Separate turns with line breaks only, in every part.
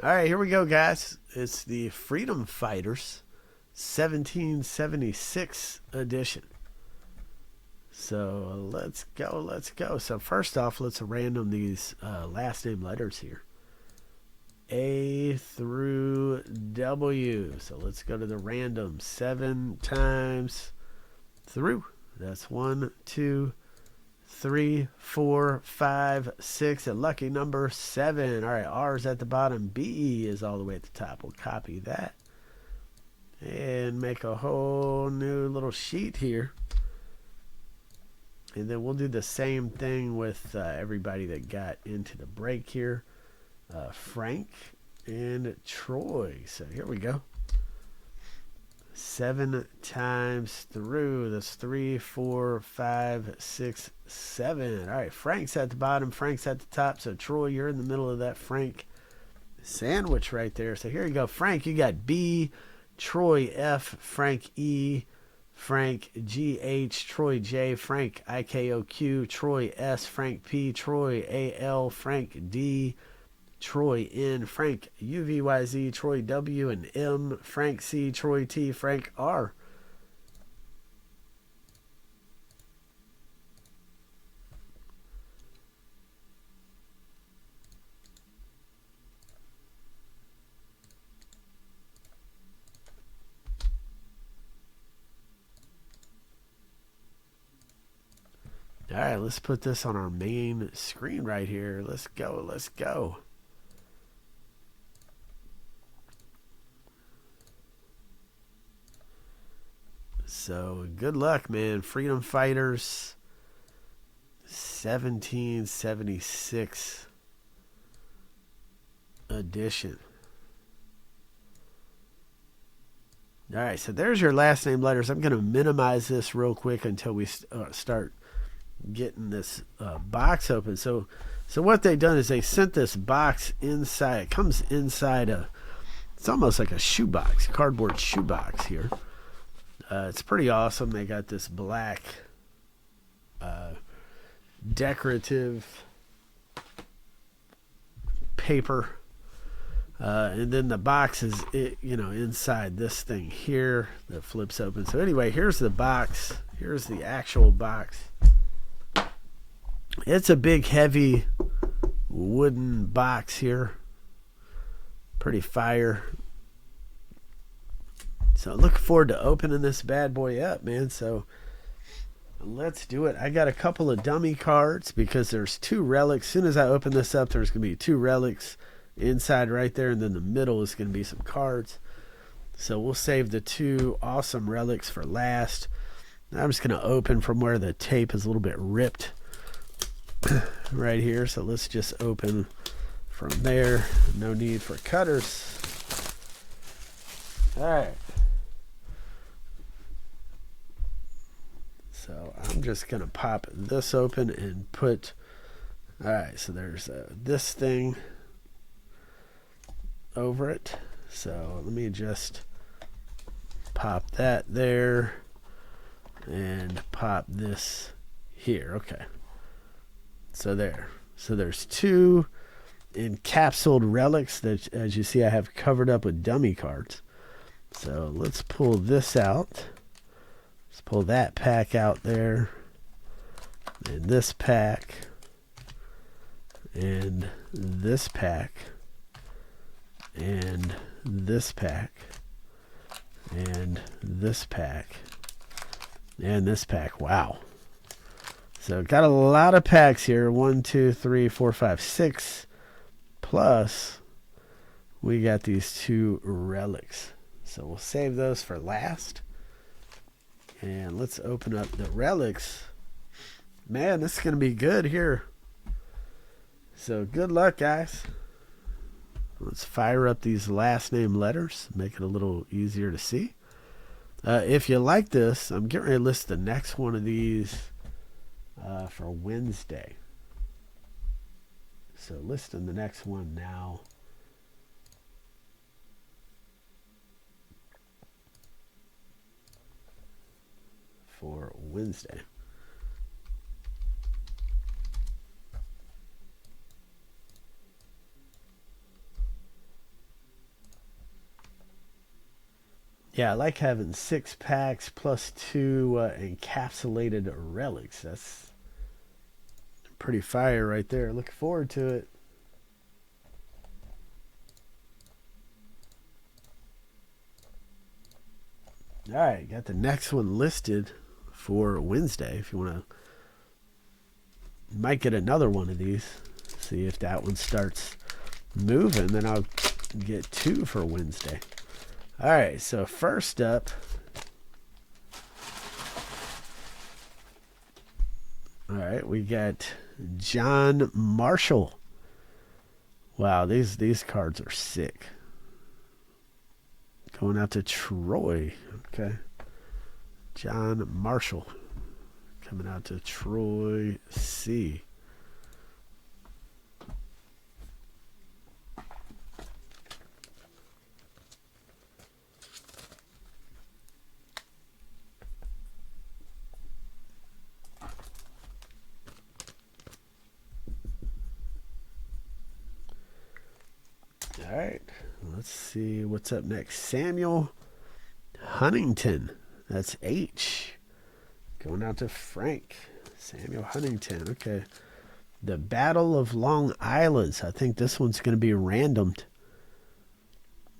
All right, here we go, guys. It's the Freedom Fighters 1776 edition. So let's go, let's go. So first off, let's random these last name letters here. A through W. So let's go to the random 7 times through. That's 1, 2, 3, 4, 5, 6. A lucky number 7. All right, R is at the bottom. B is all the way at the top. We'll copy that and make a whole new little sheet here. And then we'll do the same thing with everybody that got into the break here. Frank and Troy. So here we go. 7 times through. That's 3, 4, 5, 6, 7. All right, Frank's at the bottom. Frank's at the top. So Troy, you're in the middle of that Frank sandwich right there. So here you go. Frank, you got B, Troy F, Frank E, Frank GH, Troy J, Frank IKOQ, Troy S, Frank P, Troy AL, Frank D, Troy N, Frank UVYZ, Troy W, and M, Frank C, Troy T, Frank R. All right, let's put this on our main screen right here. Let's go, let's go. So good luck, man. Freedom Fighters 1776 edition. All right, so there's your last name letters. I'm going to minimize this real quick until we start getting this box open. So what they've done is they sent this box inside. It comes inside it's almost like a shoebox, cardboard shoebox here. It's pretty awesome. They got this black decorative paper, and then the box is inside this thing here that flips open. So anyway, here's the box. Here's the actual box. It's a big, heavy wooden box here. Pretty fire. So looking forward to opening this bad boy up, man. So let's do it. I got a couple of dummy cards because there's 2 relics. As soon as I open this up, there's going to be 2 relics inside right there. And then the middle is going to be some cards. So we'll save the 2 awesome relics for last. I'm just going to open from where the tape is a little bit ripped right here. So let's just open from there. No need for cutters. All right. So I'm just going to pop this open and put, all right, so there's this thing over it. So let me just pop that there and pop this here. Okay. So there. So there's 2 encapsulated relics that, as you see, I have covered up with dummy cards. So let's pull this out. Let's pull that pack out there. And this pack. And this pack. And this pack. And this pack. And this pack. Wow. So got a lot of packs here. 1, 2, 3, 4, 5, 6. Plus, we got these 2 relics. So we'll save those for last. And let's open up the relics. Man, this is going to be good here. So good luck, guys. Let's fire up these last name letters. Make it a little easier to see. If you like this, I'm getting ready to list the next one of these for Wednesday. So listing the next one now. For Wednesday. Yeah, I like having 6 packs plus 2 encapsulated relics. That's pretty fire right there. Looking forward to it. All right, got the next one listed for Wednesday. If you want to, might get another one of these. See if that one starts moving. Then I'll get 2 for Wednesday. All right, so first up, all right, we got John Marshall. Wow, these cards are sick. Going out to Troy. Okay. John Marshall. Coming out to Troy C. All right. Let's see what's up next. Samuel Huntington. That's H. Going out to Frank. Samuel Huntington. Okay. The Battle of Long Island. I think this one's going to be randomed.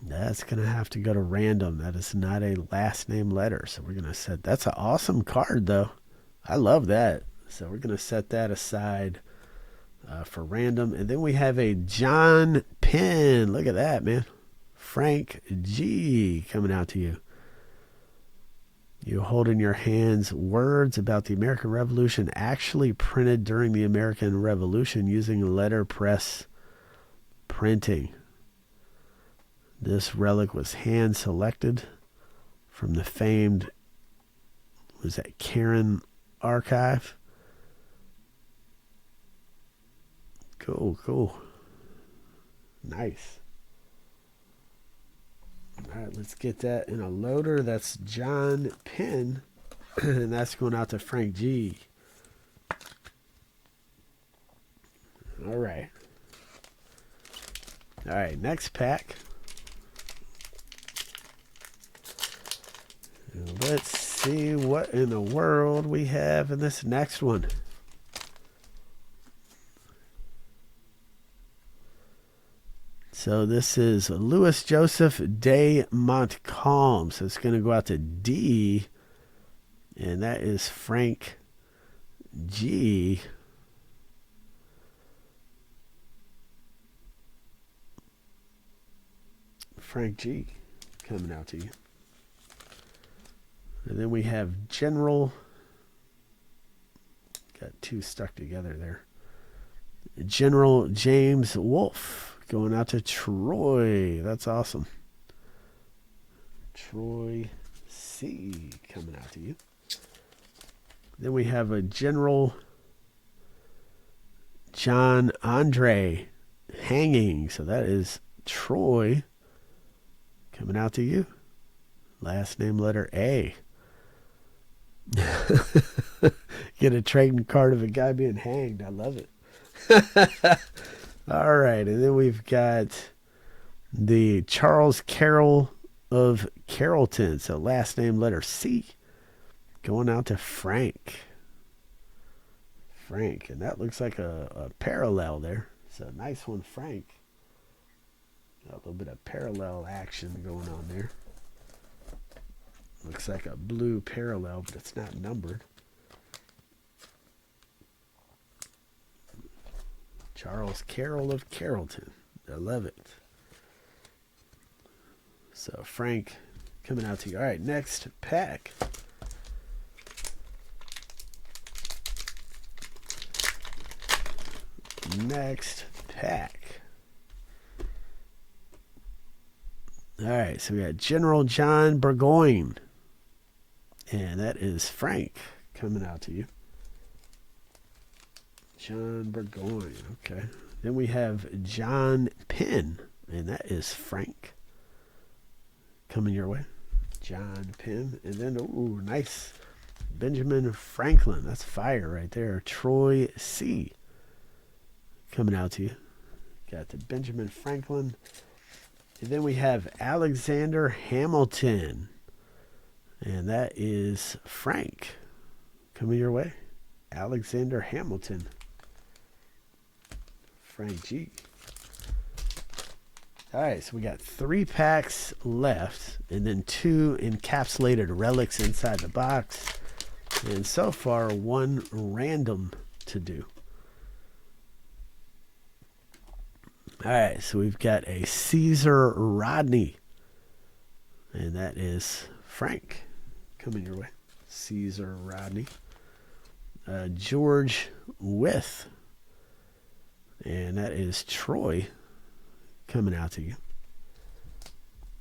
That's going to have to go to random. That is not a last name letter. So we're going to set. That's an awesome card, though. I love that. So we're going to set that aside for random. And then we have a John Penn. Look at that, man. Frank G. coming out to you. You hold in your hands words about the American Revolution actually printed during the American Revolution using letterpress printing. This relic was hand selected from the famed, was that Karen archive? Cool, cool. Nice. All right, let's get that in a loader. That's John Penn, and that's going out to Frank G. All right. All right, next pack. Let's see what in the world we have in this next one. So this is Louis Joseph de Montcalm. So it's going to go out to D. And that is Frank G. Frank G. coming out to you. And then we have General. Got 2 stuck together there. General James Wolfe. Going out to Troy. That's awesome. Troy C. coming out to you. Then we have a General John Andre Hanging. So that is Troy coming out to you. Last name letter A. Get a trading card of a guy being hanged. I love it. All right, and then we've got the Charles Carroll of Carrollton. So last name letter C. Going out to Frank. Frank, and that looks like a parallel there. So nice one, Frank. A little bit of parallel action going on there. Looks like a blue parallel, but it's not numbered. Charles Carroll of Carrollton. I love it. So Frank coming out to you. All right, next pack. Next pack. All right, so we got General John Burgoyne. And that is Frank coming out to you. John Burgoyne, okay. Then we have John Penn, and that is Frank coming your way. John Penn, and then, ooh, nice. Benjamin Franklin, that's fire right there. Troy C. coming out to you. Got the Benjamin Franklin. And then we have Alexander Hamilton. And that is Frank. Coming your way. Alexander Hamilton. Frank G. All right, so we got 3 packs left, and then 2 encapsulated relics inside the box. And so far, 1 random to do. All right, so we've got a Caesar Rodney. And that is Frank. Coming your way. Caesar Rodney. George With. And that is Troy. Coming out to you.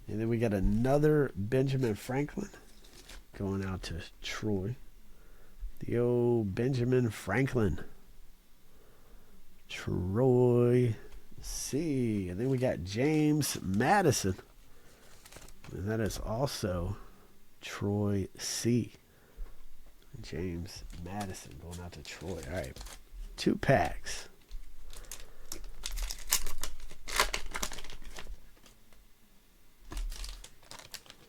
And then we got another Benjamin Franklin. Going out to Troy. The old Benjamin Franklin. Troy C. And then we got James Madison. And that is also Troy C. James Madison going out to Troy. All right. 2 packs.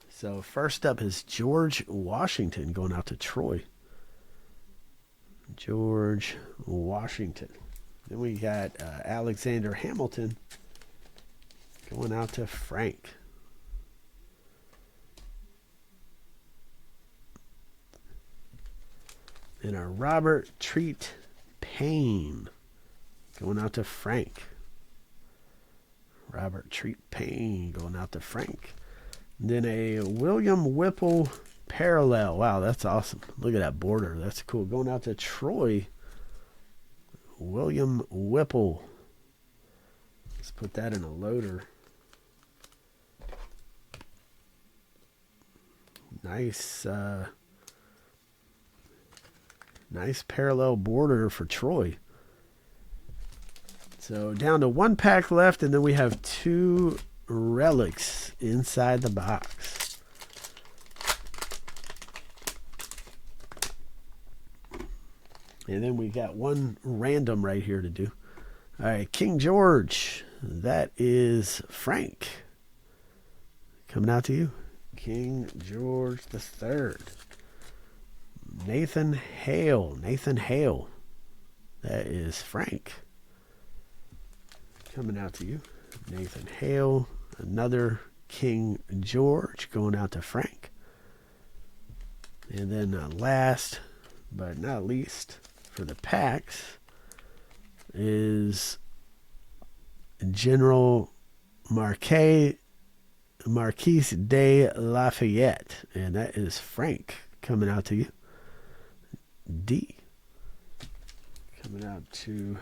So first up is George Washington going out to Troy. George Washington. Then we got Alexander Hamilton going out to Frank. And a Robert Treat Payne going out to Frank. Robert Treat Payne going out to Frank. And then a William Whipple Parallel. Wow, that's awesome. Look at that border. That's cool. Going out to Troy. William Whipple. Let's put that in a loader. Nice, nice parallel border for Troy. So down to 1 pack left, and then we have 2 relics inside the box. And then we got 1 random right here to do. All right, King George. That is Frank. Coming out to you. King George III. Nathan Hale. Nathan Hale. That is Frank. Coming out to you. Nathan Hale. Another King George going out to Frank. And then last but not least for the packs is General Marquis de Lafayette. And that is Frank coming out to you. D. Coming out to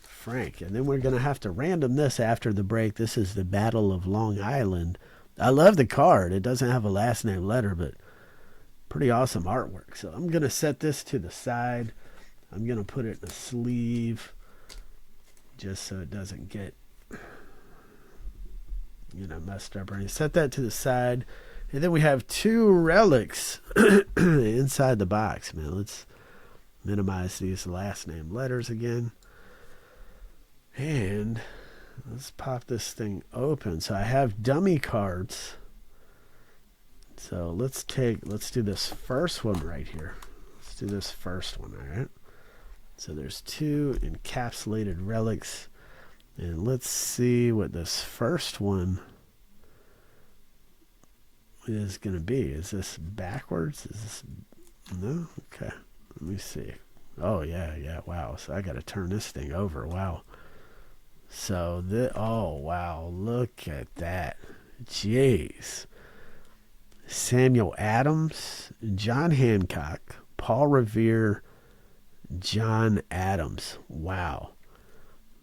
Frank. And then we're going to have to random this after the break. This is the Battle of Long Island. I love the card. It doesn't have a last name letter, but pretty awesome artwork. So I'm going to set this to the side. I'm going to put it in a sleeve just so it doesn't get, messed up or anything. Set that to the side. And then we have 2 relics inside the box, man. Let's minimize these last name letters again. And let's pop this thing open. So I have dummy cards. So let's do this first one right here. Let's do this first one, all right? So there's 2 encapsulated relics. And let's see what this first one is going to be. Is this backwards? Is this... No? Okay. Let me see. Oh, yeah. Wow. So I got to turn this thing over. Wow. So, oh, wow. Look at that. Jeez. Samuel Adams, John Hancock, Paul Revere, John Adams. Wow.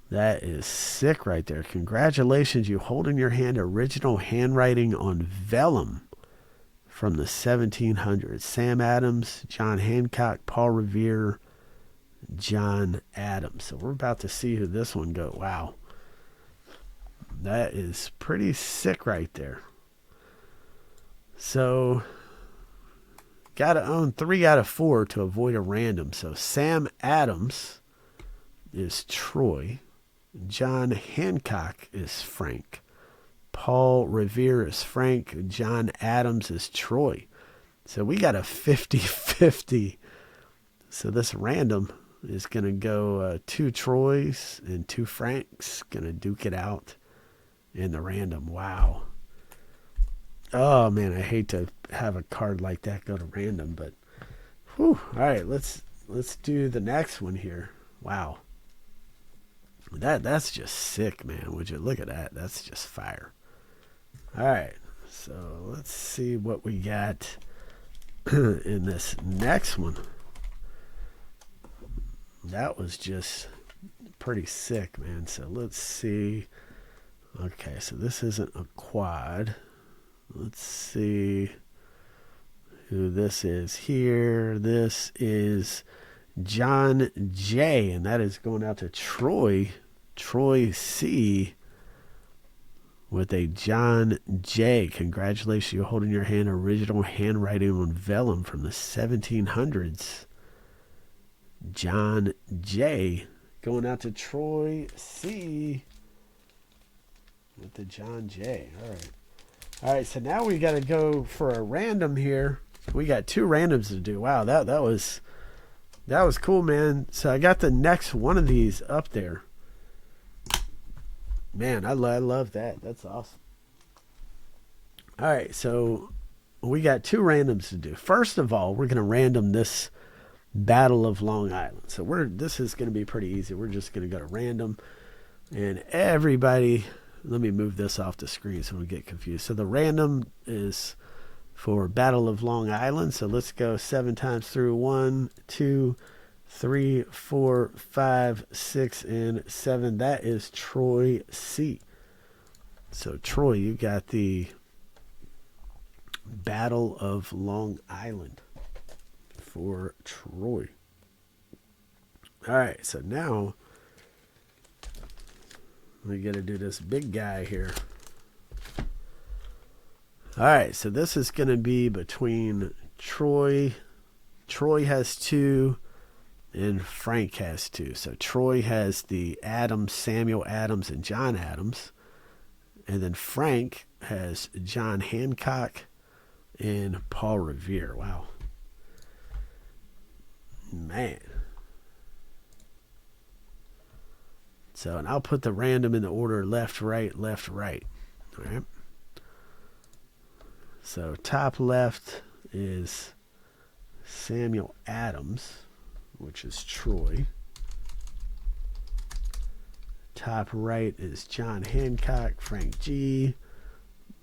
That is sick right there. Congratulations. You hold in your hand original handwriting on vellum from the 1700s. Sam Adams, John Hancock, Paul Revere, John Adams. So we're about to see who this one goes. Wow. That is pretty sick right there. So, got to own 3 out of 4 to avoid a random. So, Sam Adams is Troy. John Hancock is Frank. Paul Revere is Frank. John Adams is Troy. So we got a 50-50. So this random is going to go 2 Troys and 2 Franks. Going to duke it out in the random. Wow. Oh, man, I hate to have a card like that go to random, but whew. All right, let's do the next one here. Wow. That's just sick, man. Would you look at that? That's just fire. All right, so let's see what we got in this next one. That was just pretty sick, man. So let's see. Okay, so this isn't a quad. Let's see who this is here. This is John J, and that is going out to Troy C with a John J. Congratulations, you're holding your hand original handwriting on vellum from the 1700s. John J going out to Troy C with the John J. All right, so now we got to go for a random here. We got 2 randoms to do. Wow, that was cool, man. So I got the next one of these up there. Man, I love that. That's awesome. All right, so we got 2 randoms to do. First of all, we're going to random this Battle of Long Island. So this is going to be pretty easy. We're just going to go to random, and everybody. Let me move this off the screen so we don't get confused. So the random is for Battle of Long Island. So let's go 7 times through. 1, 2, 3, 4, 5, 6, and 7. That is Troy C. So Troy, you got the Battle of Long Island for Troy. All right, so now we got to do this big guy here. All right, so this is going to be between Troy. Troy has 2, and Frank has 2. So Troy has the Adams, Samuel Adams, and John Adams. And then Frank has John Hancock and Paul Revere. Wow. Man. So, and I'll put the random in the order left, right, left, right. All right. So, top left is Samuel Adams, which is Troy. Top right is John Hancock, Frank G.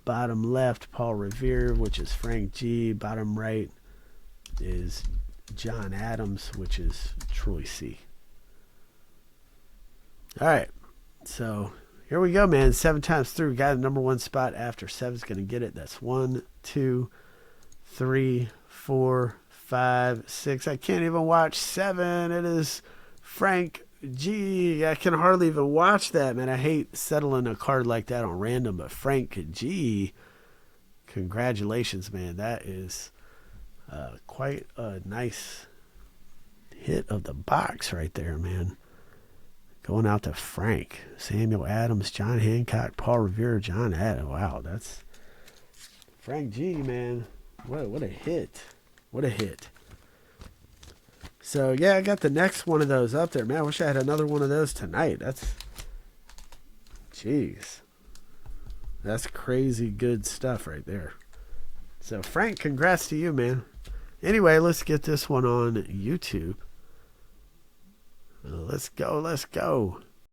Bottom left, Paul Revere, which is Frank G. Bottom right is John Adams, which is Troy C. All right, so here we go, man. 7 times through. Got the number 1 spot after 7's going to get it. That's 1, 2, 3, 4, 5, 6. I can't even watch 7. It is Frank G. I can hardly even watch that, man. I hate settling a card like that on random, but Frank G, congratulations, man. That is quite a nice hit of the box right there, man. Going out to Frank, Samuel Adams, John Hancock, Paul Revere, John Adams. Wow, that's Frank G, man. What a hit. What a hit. So, yeah, I got the next one of those up there. Man, I wish I had another one of those tonight. Jeez. That's crazy good stuff right there. So, Frank, congrats to you, man. Anyway, let's get this one on YouTube. Let's go.